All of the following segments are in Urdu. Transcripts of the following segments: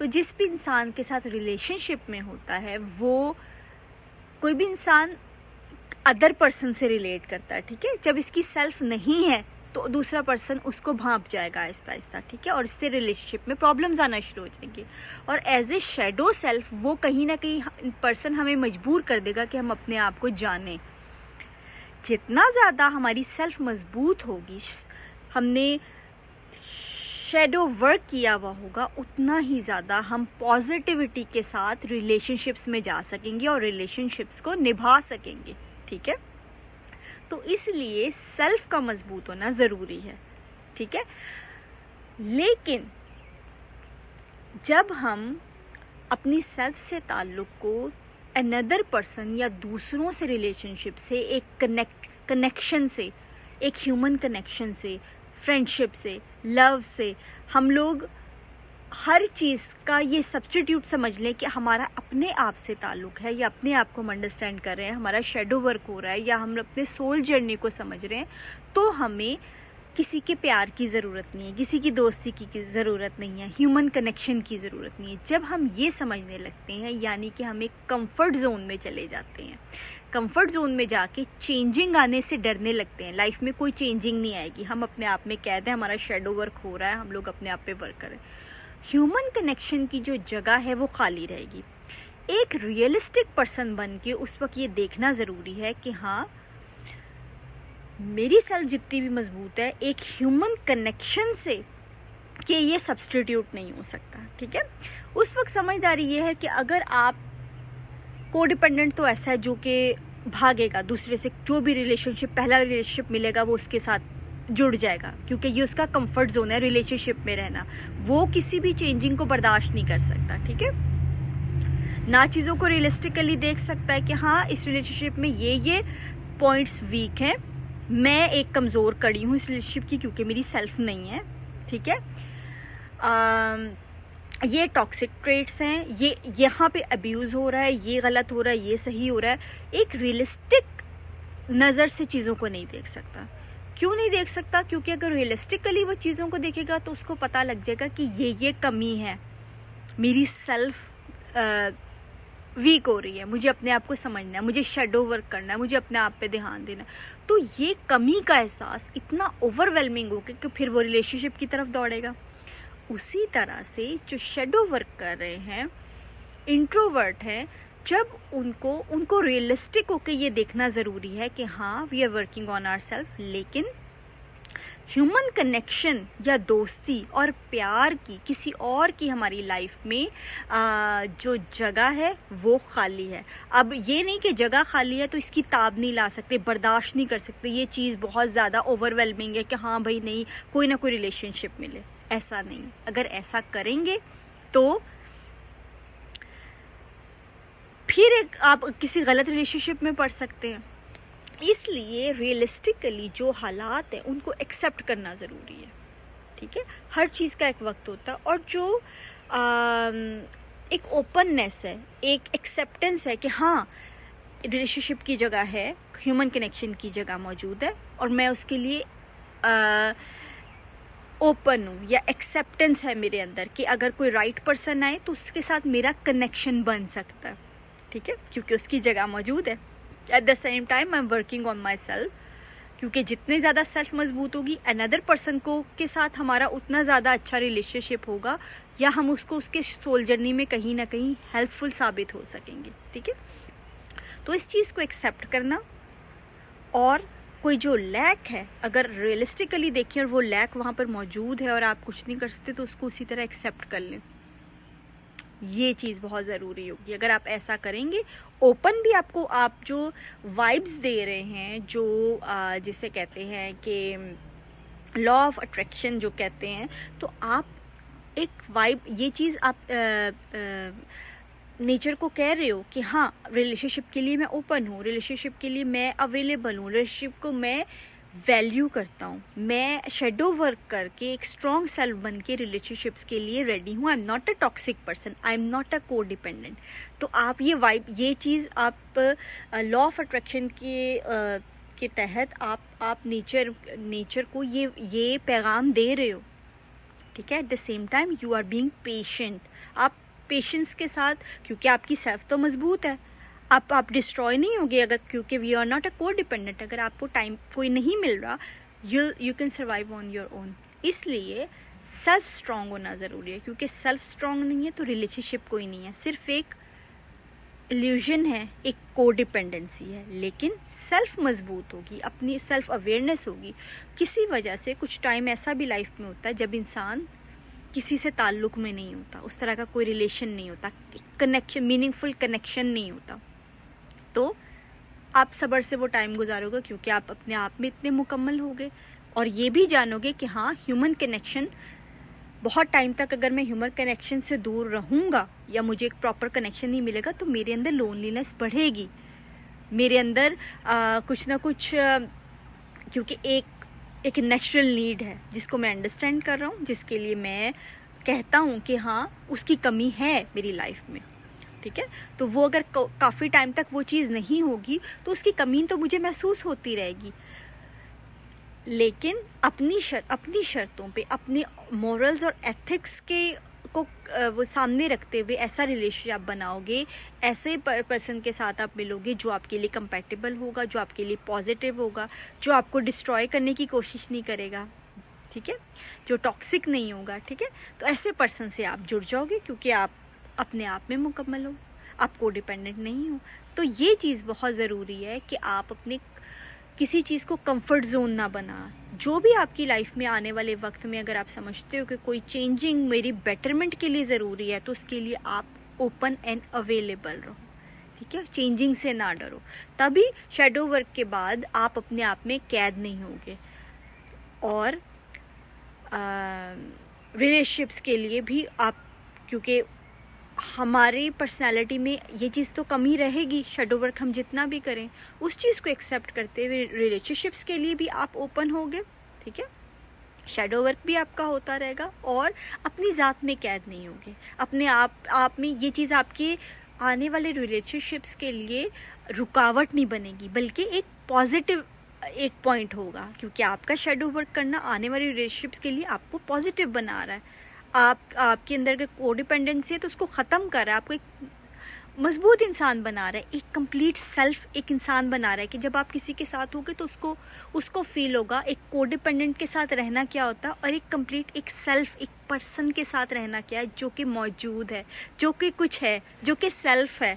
تو جس بھی انسان کے ساتھ ریلیشن شپ میں ہوتا ہے وہ کوئی بھی انسان ادر پرسن سے ریلیٹ کرتا ہے, ٹھیک ہے. جب اس کی سیلف نہیں ہے تو دوسرا پرسن اس کو بھانپ جائے گا آہستہ آہستہ, ٹھیک ہے, اور اس سے ریلیشن شپ میں پرابلمز آنا شروع ہو جائیں گے. اور ایز اے شیڈو سیلف وہ کہیں نہ کہیں پرسن ہمیں مجبور کر دے گا کہ ہم اپنے آپ کو جانیں. جتنا زیادہ ہماری سیلف مضبوط ہوگی, ہم نے شیڈو ورک کیا ہوا ہوگا, اتنا ہی زیادہ ہم پازیٹیوٹی کے ساتھ ریلیشن شپس میں جا سکیں گے اور ریلیشن شپس کو نبھا سکیں گے, ٹھیک ہے. تو اس لیے سیلف کا مضبوط ہونا ضروری ہے, ٹھیک ہے. لیکن جب ہم اپنی سیلف سے تعلق کو اندر پرسن یا دوسروں سے ریلیشن شپ سے, ایک کنیکشن سے, ایک ہیومن کنیکشن سے, فرینڈشپ سے, لو سے, ہم لوگ ہر چیز کا یہ سبسٹیٹیوٹ سمجھ لیں کہ ہمارا اپنے آپ سے تعلق ہے, یا اپنے آپ کو ہم انڈرسٹینڈ کر رہے ہیں, ہمارا شیڈو ورک ہو رہا ہے, یا ہم اپنے سول جرنی کو سمجھ رہے ہیں, تو ہمیں کسی کے پیار کی ضرورت نہیں ہے, کسی کی دوستی کی ضرورت نہیں ہے, ہیومن کنیکشن کی ضرورت نہیں ہے. جب ہم یہ سمجھنے لگتے ہیں یعنی کہ ہم ایک کمفرٹ زون میں چلے جاتے ہیں. کمفرٹ زون میں جا کے چینجنگ آنے سے ڈرنے لگتے ہیں. لائف میں کوئی چینجنگ نہیں آئے گی, ہم اپنے آپ میں قید ہیں, ہمارا شیڈو ورک ہو رہا ہے, ہم لوگ اپنے آپ پہ ورک کریں. ہیومن کنیکشن کی جو جگہ ہے وہ خالی رہے گی. ایک ریئلسٹک پرسن بن کے اس وقت یہ دیکھنا ضروری ہے کہ ہاں میری سیلف جتنی بھی مضبوط ہے, ایک ہیومن کنیکشن سے کہ یہ سبسٹیٹیوٹ نہیں ہو سکتا, ٹھیک ہے. اس وقت سمجھداری یہ ہے کہ اگر آپ کو ڈیپینڈنٹ تو ایسا ہے جو کہ بھاگے گا دوسرے سے, جو بھی ریلیشن شپ, پہلا ریلیشن شپ ملے گا وہ اس کے ساتھ جڑ جائے گا, کیونکہ یہ اس کا کمفرٹ زون ہے ریلیشن شپ میں رہنا. وہ کسی بھی چینجنگ کو برداشت نہیں کر سکتا, ٹھیک ہے. نہ چیزوں کو ریئلسٹکلی دیکھ سکتا ہے کہ ہاں اس ریلیشن شپ میں یہ پوائنٹس ویک ہیں, میں ایک کمزور کڑی ہوں اس ریلیشن شپ کی کیونکہ میری سیلف نہیں ہے, ٹھیک ہے. یہ ٹاکسک ٹریٹس ہیں, یہ یہاں پہ ابیوز ہو رہا ہے, یہ غلط ہو رہا ہے, یہ صحیح ہو رہا ہے. ایک ریئلسٹک نظر سے چیزوں کو نہیں دیکھ سکتا. کیوں نہیں دیکھ سکتا؟ کیونکہ اگر ریئلسٹکلی وہ چیزوں کو دیکھے گا تو اس کو پتہ لگ جائے گا کہ یہ کمی ہے, میری سیلف ویک ہو رہی ہے, مجھے اپنے آپ کو سمجھنا ہے, مجھے شیڈو ورک کرنا ہے, مجھے اپنے آپ پہ دھیان دینا ہے. تو یہ کمی کا احساس اتنا اوور ویلمنگ ہوگا کہ پھر وہ ریلیشن شپ کی طرف دوڑے گا. اسی طرح سے جو شیڈو ورک کر رہے ہیں, انٹروورٹ ہیں, جب ان کو ریئلسٹک ہو کے یہ دیکھنا ضروری ہے کہ ہاں we are working on our self, لیکن ہیومن کنیکشن یا دوستی اور پیار کی کسی اور کی ہماری لائف میں جو جگہ ہے وہ خالی ہے. اب یہ نہیں کہ جگہ خالی ہے تو اس کی تاب نہیں لا سکتے, برداشت نہیں کر سکتے, یہ چیز بہت زیادہ اوور ویلمنگ ہے کہ ہاں بھائی نہیں کوئی نہ کوئی ریلیشن شپ ملے. ایسا نہیں. اگر ایسا کریں گے تو پھر آپ کسی غلط ریلیشن شپ میں پڑ سکتے ہیں. اس لیے ریئلسٹکلی جو حالات ہیں ان کو ایکسیپٹ کرنا ضروری ہے, ٹھیک ہے. ہر چیز کا ایک وقت ہوتا ہے, اور جو ایک اوپننیس ہے, ایک ایکسیپٹنس ہے کہ ہاں ریلیشن شپ کی جگہ ہے, ہیومن کنیکشن کی جگہ موجود ہے, اور میں اس کے لیے اوپن ہوں, یا ایکسیپٹنس ہے میرے اندر کہ اگر کوئی رائٹ پرسن آئے تو اس کے ساتھ میرا کنیکشن بن سکتا ہے, ٹھیک ہے, کیونکہ اس کی جگہ موجود ہے. At the same time I am working on my self, کیونکہ جتنے زیادہ سیلف مضبوط ہوگی اندر پرسن کو کے ساتھ ہمارا اتنا زیادہ اچھا ریلیشن شپ ہوگا, یا ہم اس کو اس کے سول جرنی میں کہیں نہ کہیں ہیلپ فل ثابت ہو سکیں گے, ٹھیک ہے. تو اس چیز کو ایکسیپٹ کرنا, اور کوئی جو لیک ہے اگر ریئلسٹکلی دیکھیں اور وہ لیک وہاں پر موجود ہے اور آپ کچھ نہیں کر سکتے تو اس کو اسی طرح ایکسیپٹ کر لیں. یہ چیز بہت ضروری ہوگی. اگر آپ ایسا کریں گے, اوپن بھی آپ کو, آپ جو وائبس دے رہے ہیں, جو جسے کہتے ہیں کہ لا آف اٹریکشن جو کہتے ہیں, تو آپ ایک وائب, یہ چیز آپ نیچر کو کہہ رہے ہو کہ ہاں ریلیشن شپ کے لیے میں اوپن ہوں, ریلیشن شپ کے لیے میں اویلیبل ہوں, ریلیشن شپ کو میں ویلیو کرتا ہوں, میں شیڈو ورک کر کے ایک اسٹرانگ سیلف بن کے ریلیشن شپس کے لیے ریڈی ہوں. I am not a toxic person, I am not a کو ڈیپینڈنٹ. تو آپ یہ وائب, یہ چیز آپ لا آف اٹریکشن کے تحت آپ نیچر کو یہ پیغام دے رہے ہو, ٹھیک ہے. At the same time you are being patient, آپ پیشنس کے ساتھ، کیونکہ آپ کی سیلف تو مضبوط ہے، آپ ڈسٹروائے نہیں ہوگے اگر، کیونکہ وی آر ناٹ اے کو ڈیپینڈنٹ. اگر آپ کو ٹائم کوئی نہیں مل رہا، you can survive on your own. اس لیے سیلف اسٹرانگ ہونا ضروری ہے، کیونکہ سیلف اسٹرانگ نہیں ہے تو ریلیشن شپ کوئی نہیں ہے، صرف ایک ایلیوژن ہے، ایک کو ڈیپینڈنسی ہے. لیکن سیلف مضبوط ہوگی، اپنی سیلف اویئرنیس ہوگی. کسی وجہ سے کچھ ٹائم ایسا بھی لائف میں ہوتا ہے جب انسان کسی سے تعلق میں نہیں ہوتا، اس طرح کا کوئی ریلیشن نہیں ہوتا، کنیکشن، میننگ فل کنیکشن نہیں ہوتا، تو آپ صبر سے وہ ٹائم گزارو گے، کیونکہ آپ اپنے آپ میں اتنے مکمل ہو گئے. اور یہ بھی جانو گے کہ ہاں ہیومن کنیکشن، بہت ٹائم تک اگر میں ہیومن کنیکشن سے دور رہوں گا یا مجھے ایک پراپر کنیکشن نہیں ملے گا تو میرے اندر لونلینس بڑھے گی، میرے اندر کچھ نہ کچھ، کیونکہ ایک نیچرل نیڈ ہے جس کو میں انڈرسٹینڈ کر رہا ہوں، جس کے لیے میں کہتا ہوں کہ ہاں اس کی کمی ہے میری لائف میں. ٹھیک ہے، تو وہ اگر کافی ٹائم تک وہ چیز نہیں ہوگی تو اس کی کمی تو مجھے محسوس ہوتی رہے گی. لیکن اپنی شرطوں پہ، اپنے مورلز اور ایتھکس کو وہ سامنے رکھتے ہوئے ایسا ریلیشن آپ بناؤ گے، ایسے پرسن کے ساتھ آپ ملو گے جو آپ کے لیے کمپیٹیبل ہوگا، جو آپ کے لیے پازیٹیو ہوگا، جو آپ کو ڈسٹروائے کرنے کی کوشش نہیں کرے گا. ٹھیک ہے، جو ٹاکسک نہیں ہوگا. ٹھیک ہے، تو ایسے پرسن سے آپ جڑ جاؤ گے، کیونکہ آپ اپنے آپ میں مکمل ہو، آپ کو ڈیپینڈنٹ نہیں ہو. تو یہ چیز بہت ضروری ہے کہ آپ اپنے کسی چیز کو کمفرٹ زون نہ بنا. جو بھی آپ کی لائف میں آنے والے وقت میں اگر آپ سمجھتے ہو کہ کوئی چینجنگ میری بیٹرمنٹ کے لیے ضروری ہے تو اس کے لیے آپ اوپن اینڈ اویلیبل رہو. ٹھیک ہے، چینجنگ سے نہ ڈرو، تبھی شیڈو ورک کے بعد آپ اپنے آپ میں قید نہیں ہوگے. اور ریلیشن شپس کے لیے بھی آپ، کیونکہ ہماری پرسنالٹی میں یہ چیز تو کمی رہے گی، شیڈو ورک ہم جتنا بھی کریں اس چیز کو ایکسیپٹ کرتے ہوئے ریلیشن شپس کے لیے بھی آپ اوپن ہوگے. ٹھیک ہے، شیڈو ورک بھی آپ کا ہوتا رہے گا اور اپنی ذات میں قید نہیں ہوگے. اپنے آپ میں یہ چیز آپ کے آنے والے ریلیشن شپس کے لیے رکاوٹ نہیں بنے گی، بلکہ ایک پازیٹیو ایک پوائنٹ ہوگا، کیونکہ آپ کا شیڈو ورک کرنا آنے والی ریلیشن شپس کے لیے آپ کو پازیٹیو بنا رہا ہے. آپ کے اندر اگر کو ڈیپینڈنسی ہے تو اس کو ختم کر رہا ہے، آپ کو ایک مضبوط انسان بنا رہا ہے، ایک کمپلیٹ سیلف ایک انسان بنا رہا ہے کہ جب آپ کسی کے ساتھ ہوگے تو اس کو فیل ہوگا ایک کو ڈیپینڈنٹ کے ساتھ رہنا کیا ہوتا ہے، اور ایک کمپلیٹ ایک سیلف ایک پرسن کے ساتھ رہنا کیا ہے، جو کہ موجود ہے، جو کہ کچھ ہے، جو کہ سیلف ہے.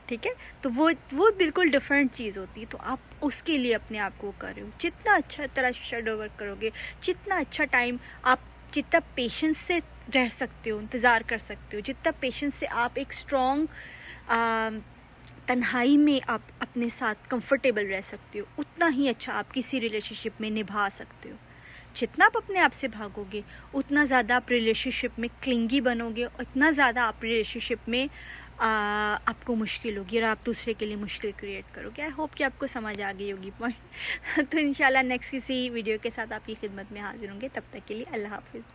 ٹھیک ہے، تو وہ بالکل ڈفرینٹ چیز ہوتی ہے. تو آپ اس کے لیے اپنے آپ کو کر رہے ہو. جتنا اچھا طرح شیڈو ورک کرو گے، جتنا اچھا ٹائم آپ، جتنا پیشنس سے رہ سکتے ہو، انتظار کر سکتے ہو، جتنا پیشنس سے آپ ایک اسٹرانگ تنہائی میں آپ اپنے ساتھ کمفرٹیبل رہ سکتے ہو، اتنا ہی اچھا آپ کسی ریلیشن شپ میں نبھا سکتے ہو. جتنا آپ اپنے آپ سے بھاگو گے اتنا زیادہ آپ ریلیشن شپ میں کلنگی بنو گے، اتنا زیادہ آپ ریلیشن شپ میں آپ کو مشکل ہوگی اور آپ دوسرے کے لیے مشکل کریٹ کرو گے. آئی ہوپ کہ آپ کو سمجھ آ گئی ہوگی پوائنٹ. تو انشاءاللہ نیکسٹ کسی ویڈیو کے ساتھ آپ کی خدمت میں حاضر ہوں گے. تب تک کے لیے اللہ حافظ.